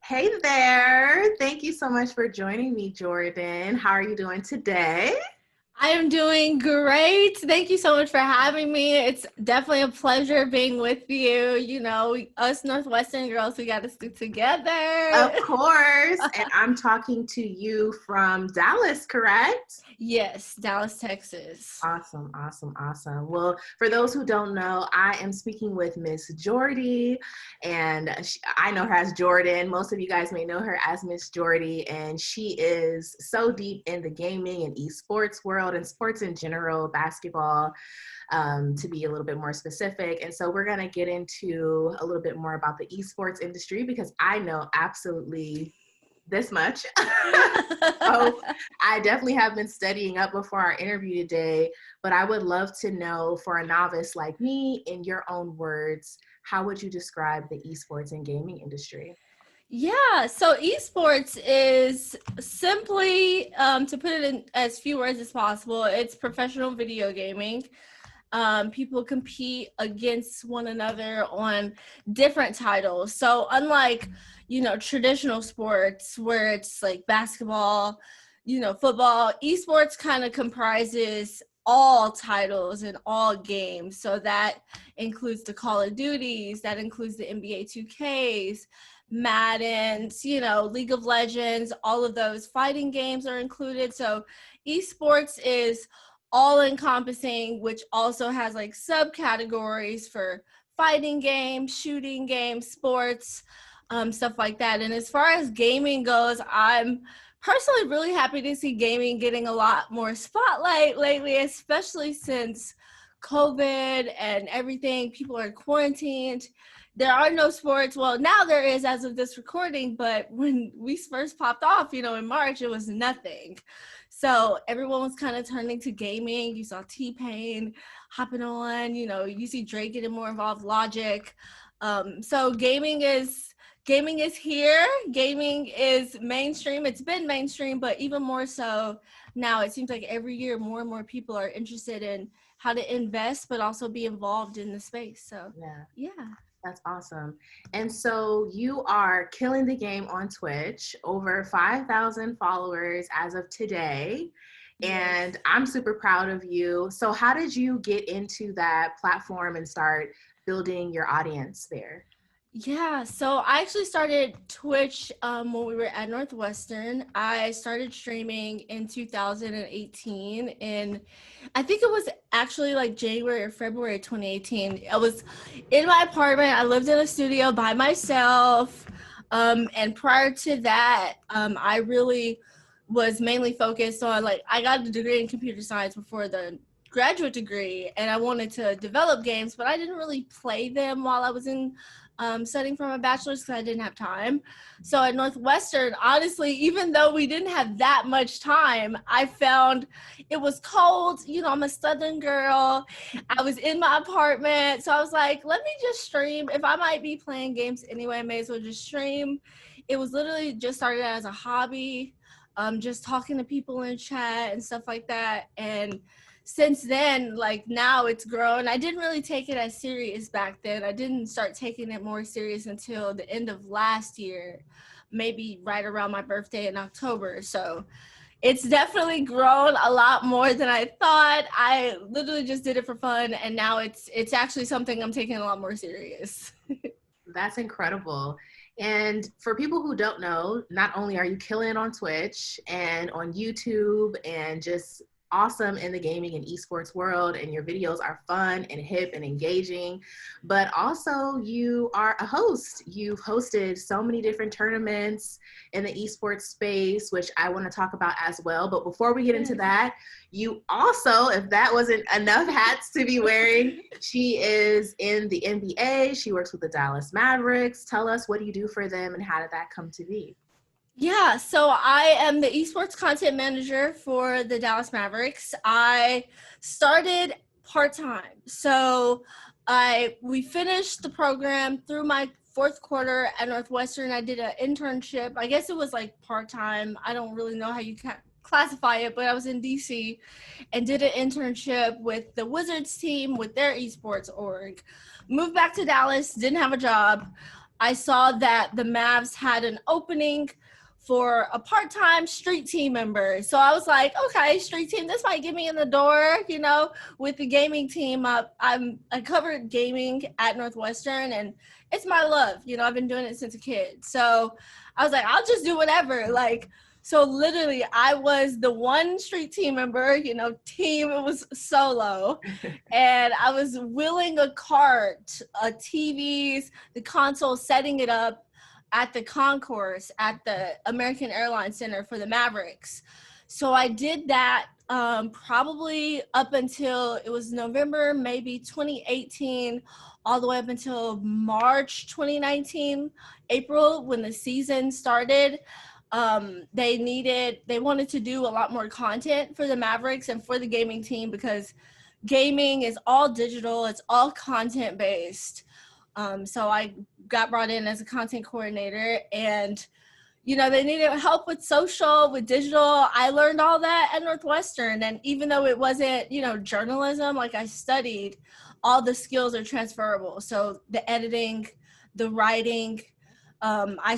Hey there. Thank you so much for joining me, Jourdan. How are you doing today? I am doing great. Thank you so much for having me. It's definitely a pleasure being with you. Us Northwestern girls, we got to stick together. Of course. And I'm talking to you from Dallas, correct? Yes, Dallas, Texas. Awesome, awesome, awesome. Well, for those who don't know, I am speaking with Miss Jourdy, and I know her as Jourdan. Most of you guys may know her as Miss Jourdy, and she is so deep in the gaming and esports world and sports in general, basketball, to be a little bit more specific. And so we're going to get into a little bit more about the esports industry because I know absolutely this much. So I definitely have been studying up before our interview today, but I would love to know, for a novice like me, in your own words, how would you describe the esports and gaming industry? Yeah, so esports is simply, to put it in as few words as possible, it's professional video gaming. People compete against one another on different titles. So unlike, traditional sports where it's like basketball, football, esports kind of comprises all titles and all games. So that includes the Call of Duties, that includes the NBA 2Ks, Madden's, League of Legends, all of those fighting games are included. So esports is all encompassing, which also has like subcategories for fighting games, shooting games, sports, stuff like that. And as far as gaming goes, I'm personally really happy to see gaming getting a lot more spotlight lately, especially since COVID and everything. People are quarantined. There are no sports. Well, now there is as of this recording, but when we first popped off, in March, it was nothing. So everyone was kind of turning to gaming. You saw T-Pain hopping on, you see Drake getting more involved, Logic. So gaming is here. Gaming is mainstream. It's been mainstream, but even more so now. It seems like every year more and more people are interested in how to invest, but also be involved in the space. So Yeah. yeah. That's awesome. And so you are killing the game on Twitch, over 5,000 followers as of today. Yes. And I'm super proud of you. So, how did you get into that platform and start building your audience there? Yeah, so I actually started Twitch when we were at Northwestern. I started streaming in 2018, and I think it was actually like January or February 2018. I was in my apartment. I lived in a studio by myself. And prior to that, I really was mainly focused on, like, I got a degree in computer science before the graduate degree, and I wanted to develop games, but I didn't really play them while I was in studying for my bachelor's because I didn't have time. So at Northwestern, honestly, even though we didn't have that much time, I found it was cold. I'm a Southern girl. I was in my apartment. So I was like, let me just stream. If I might be playing games anyway, I may as well just stream. It was literally just started as a hobby, just talking to people in chat and stuff like that. And since then, like, now it's grown. I didn't really take it as serious back then. I didn't start taking it more serious until the end of last year, maybe right around my birthday in October. So it's definitely grown a lot more than I thought. I literally just did it for fun, and now it's actually something I'm taking a lot more serious. That's incredible. And for people who don't know, not only are you killing it on Twitch and on YouTube and just awesome in the gaming and esports world, and your videos are fun and hip and engaging, but also you are a host. You've hosted so many different tournaments in the esports space, which I want to talk about as well. But before we get into that, you also, if that wasn't enough hats to be wearing, she is in the NBA. She works with the Dallas Mavericks. Tell us, what do you do for them and how did that come to be? Yeah, so I am the esports content manager for the Dallas Mavericks. I started part-time. So we finished the program through my fourth quarter at Northwestern. I did an internship. I guess it was like part-time. I don't really know how you classify it, but I was in DC and did an internship with the Wizards team with their esports org. Moved back to Dallas, didn't have a job. I saw that the Mavs had an opening for a part-time street team member. So I was like, okay, street team, this might get me in the door, you know, with the gaming team. I covered gaming at Northwestern, and it's my love. You know, I've been doing it since a kid. So I was like, I'll just do whatever. Like, so literally I was the one street team member, you know, team, it was solo. And I was wheeling a cart, TVs, the console, setting it up at the concourse at the American Airlines Center for the Mavericks. So I did that probably up until it was November, maybe 2018, all the way up until March 2019, April, when the season started. They wanted to do a lot more content for the Mavericks and for the gaming team, because gaming is all digital, it's all content based. So I got brought in as a content coordinator, and you know, they needed help with social, with digital. I learned all that at Northwestern, and even though it wasn't, you know, journalism like I studied, all the skills are transferable. So the editing, the writing, I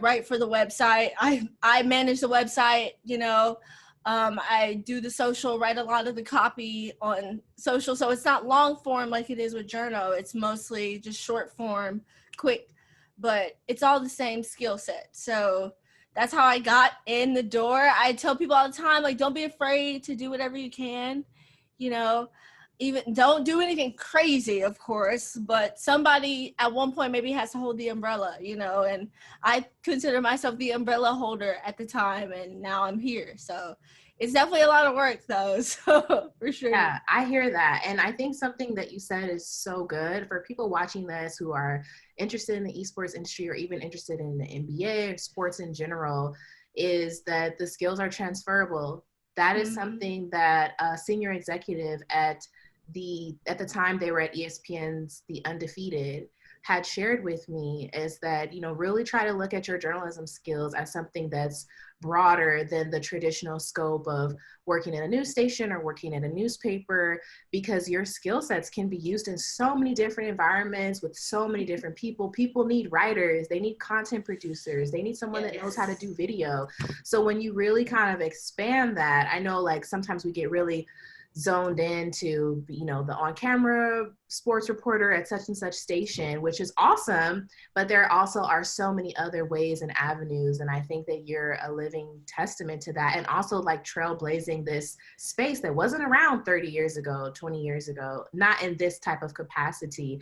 write for the website. I manage the website, you know. I do the social, write a lot of the copy on social. So it's not long form like it is with Journo. It's mostly just short form, quick, but it's all the same skill set. So that's how I got in the door. I tell people all the time, like, don't be afraid to do whatever you can, you know. Even don't do anything crazy, of course, but somebody at one point maybe has to hold the umbrella, you know, and I consider myself the umbrella holder at the time, and now I'm here. So it's definitely a lot of work though, so for sure. Yeah, I hear that. And I think something that you said is so good for people watching this who are interested in the esports industry or even interested in the NBA or sports in general, is that the skills are transferable. That is something that a senior executive at the time they were at ESPN's The Undefeated had shared with me, is that, you know, really try to look at your journalism skills as something that's broader than the traditional scope of working at a news station or working at a newspaper, because your skill sets can be used in so many different environments with so many different people. People need writers, they need content producers, they need someone that knows how to do video. So when you really kind of expand that, I know like sometimes we get really zoned into, you know, the on-camera sports reporter at such and such station, which is awesome, but there also are so many other ways and avenues, and I think that you're a living testament to that, and also like trailblazing this space that wasn't around 30 years ago, 20 years ago, not in this type of capacity.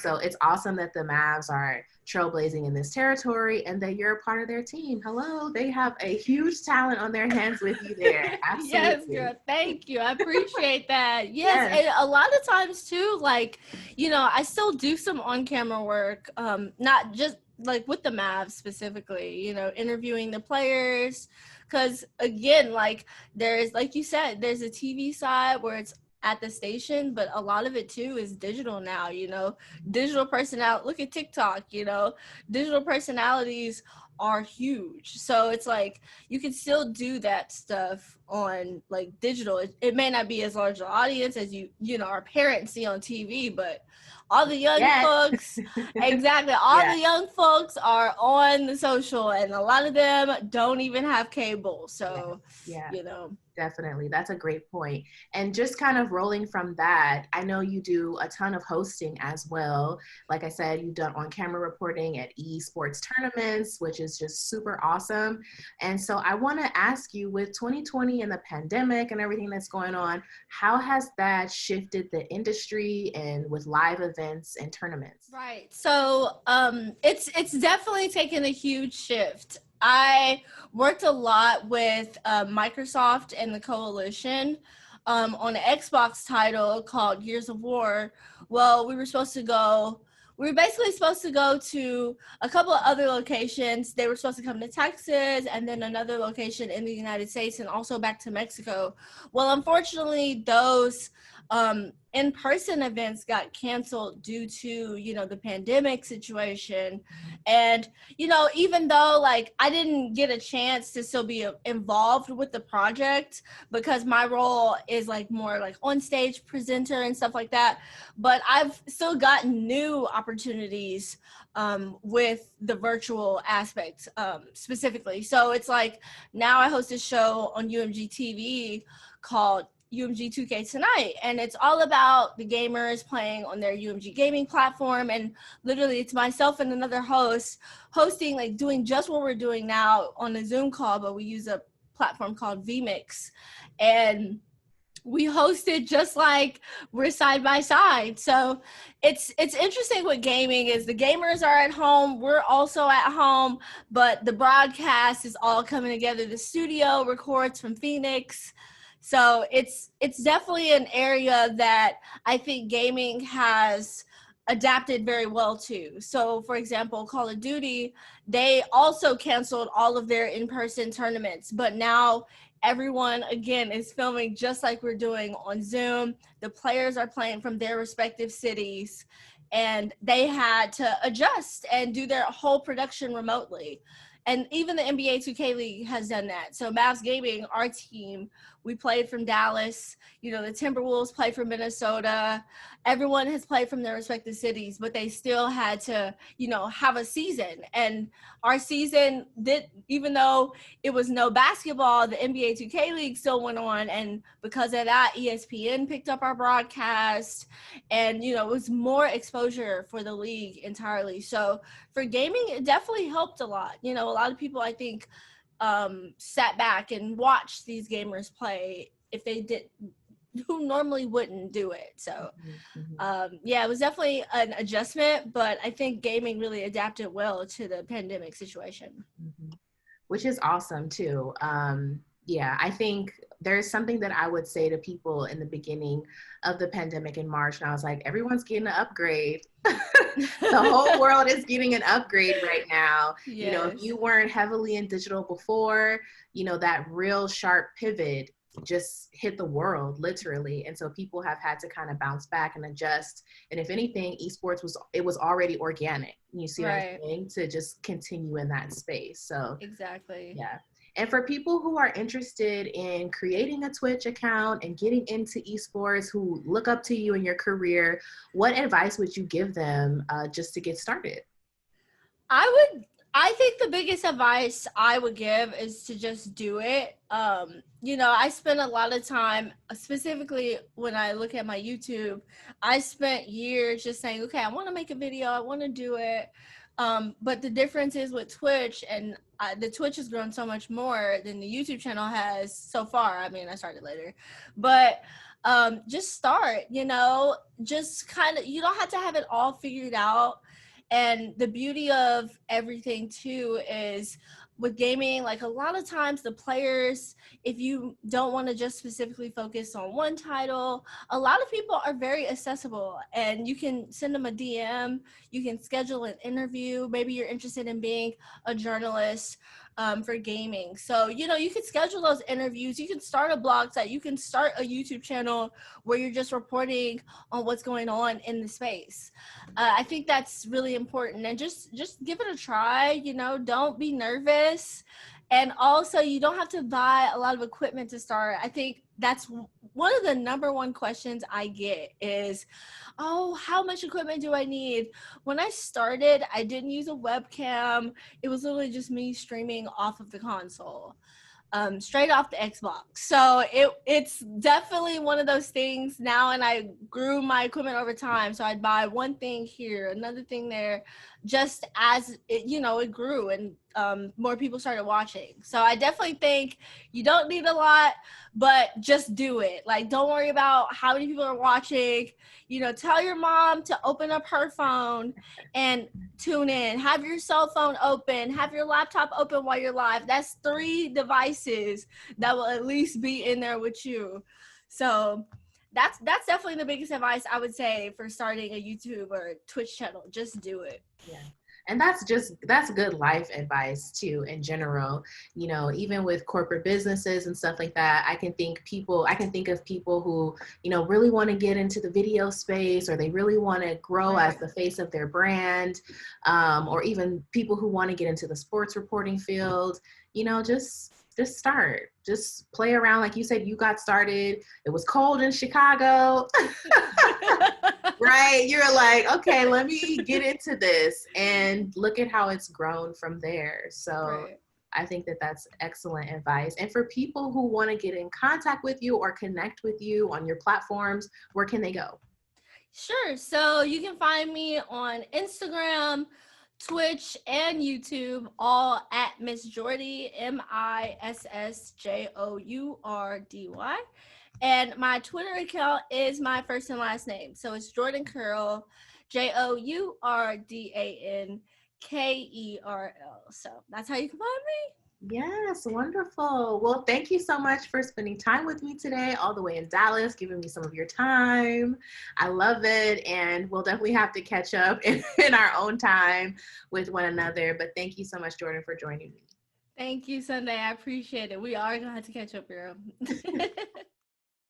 So it's awesome that the Mavs are trailblazing in this territory and that you're a part of their team. Hello, they have a huge talent on their hands with you there. Absolutely. Yes, girl, thank you. I appreciate that. Yes, and a lot of times too, like, you know, I still do some on-camera work, not just like with the Mavs specifically, you know, interviewing the players, because again, like there's, like you said, there's a TV side where it's at the station, but a lot of it too is digital now, you know, digital personality. Look at TikTok, you know, digital personalities are huge. So it's like you can still do that stuff on like digital. It may not be as large an audience as you know, our parents see on TV, but all the young folks, exactly, all the young folks are on the social, and a lot of them don't even have cable. So, you know. Definitely. That's a great point. And just kind of rolling from that, I know you do a ton of hosting as well. Like I said, you've done on-camera reporting at esports tournaments, which is just super awesome. And so I want to ask you, with 2020 and the pandemic and everything that's going on, how has that shifted the industry and with live events and tournaments? Right. So it's definitely taken a huge shift. I worked a lot with Microsoft and the Coalition on an Xbox title called Gears of War. Well, we were basically supposed to go to a couple of other locations. They were supposed to come to Texas and then another location in the United States and also back to Mexico. Well, unfortunately, those in-person events got canceled due to, the pandemic situation. And, even though like I didn't get a chance to still be involved with the project because my role is like more like on stage presenter and stuff like that, but I've still gotten new opportunities with the virtual aspect specifically. So it's like now I host a show on UMG TV called UMG 2K Tonight, and it's all about the gamers playing on their UMG gaming platform. And literally it's myself and another host hosting, like doing just what we're doing now on a Zoom call, but we use a platform called vMix, and we hosted just like we're side by side. So it's interesting with gaming is the gamers are at home, we're also at home, but the broadcast is all coming together. The studio records from Phoenix. So it's definitely an area that I think gaming has adapted very well to. So for example, Call of Duty, they also canceled all of their in-person tournaments, but now everyone again is filming just like we're doing on Zoom. The players are playing from their respective cities, and they had to adjust and do their whole production remotely. And even the NBA 2K League has done that. So Mavs Gaming, our team, we played from Dallas. The Timberwolves played from Minnesota. Everyone has played from their respective cities, but they still had to, have a season. And our season did, even though it was no basketball, the NBA 2K League still went on. And because of that, ESPN picked up our broadcast, and, it was more exposure for the league entirely. So for gaming, it definitely helped a lot. A lot of people, I think, sat back and watched these gamers play if they did, who normally wouldn't do it. So yeah, it was definitely an adjustment, but I think gaming really adapted well to the pandemic situation. Which is awesome too. Yeah, I think there's something that I would say to people in the beginning of the pandemic in March, and I was like, everyone's getting an upgrade. The whole world is getting an upgrade right now. Yes. If you weren't heavily in digital before, that real sharp pivot just hit the world literally. And so people have had to kind of bounce back and adjust. And if anything, esports was already organic. You see what I'm saying? To just continue in that space. So exactly. Yeah. And for people who are interested in creating a Twitch account and getting into esports, who look up to you in your career, what advice would you give them just to get started? I think the biggest advice I would give is to just do it. I spent a lot of time, specifically when I look at my YouTube, I spent years just saying, okay, I want to make a video, I want to do it. But the difference is with Twitch, and the Twitch has grown so much more than the YouTube channel has so far. I mean, I started later, but just start, just kind of, you don't have to have it all figured out. And the beauty of everything too is with gaming, like a lot of times the players, if you don't want to just specifically focus on one title, a lot of people are very accessible, and you can send them a DM, you can schedule an interview. Maybe you're interested in being a journalist for gaming. So, you can schedule those interviews, you can start a blog site, you can start a YouTube channel where you're just reporting on what's going on in the space. I think that's really important, and just give it a try, don't be nervous. And also, you don't have to buy a lot of equipment to start. I think that's one of the number one questions I get is, oh, how much equipment do I need? When I started, I didn't use a webcam. It was literally just me streaming off of the console, straight off the Xbox. So it's definitely one of those things now, and I grew my equipment over time. So I'd buy one thing here, another thing there, just as it grew, and more people started watching. So I definitely think you don't need a lot, but just do it. Like, don't worry about how many people are watching. Tell your mom to open up her phone and tune in. Have your cell phone open. Have your laptop open while you're live. That's 3 devices that will at least be in there with you. So that's definitely the biggest advice I would say for starting a YouTube or Twitch channel. Just do it. Yeah. And that's good life advice too, in general. You know, even with corporate businesses and stuff like that, I can think of people who, you know, really want to get into the video space, or they really want to grow as the face of their brand, or even people who want to get into the sports reporting field. You know, just start, just play around. Like you said, you got started, it was cold in Chicago. Right? You're like, okay, let me get into this, and look at how it's grown from there. So Right. I think that that's excellent advice. And for people who want to get in contact with you or connect with you on your platforms, where can they go? Sure. So you can find me on Instagram, Twitch, and YouTube, all at Miss Jourdy, MissJourdy. And my Twitter account is my first and last name. So it's Jourdan Kerl, JourdanKerl. So that's how you can find me. Yes, wonderful. Well, thank you so much for spending time with me today, all the way in Dallas, giving me some of your time. I love it. And we'll definitely have to catch up in our own time with one another. But thank you so much, Jourdan, for joining me. Thank you, Sunday. I appreciate it. We are going to have to catch up, girl.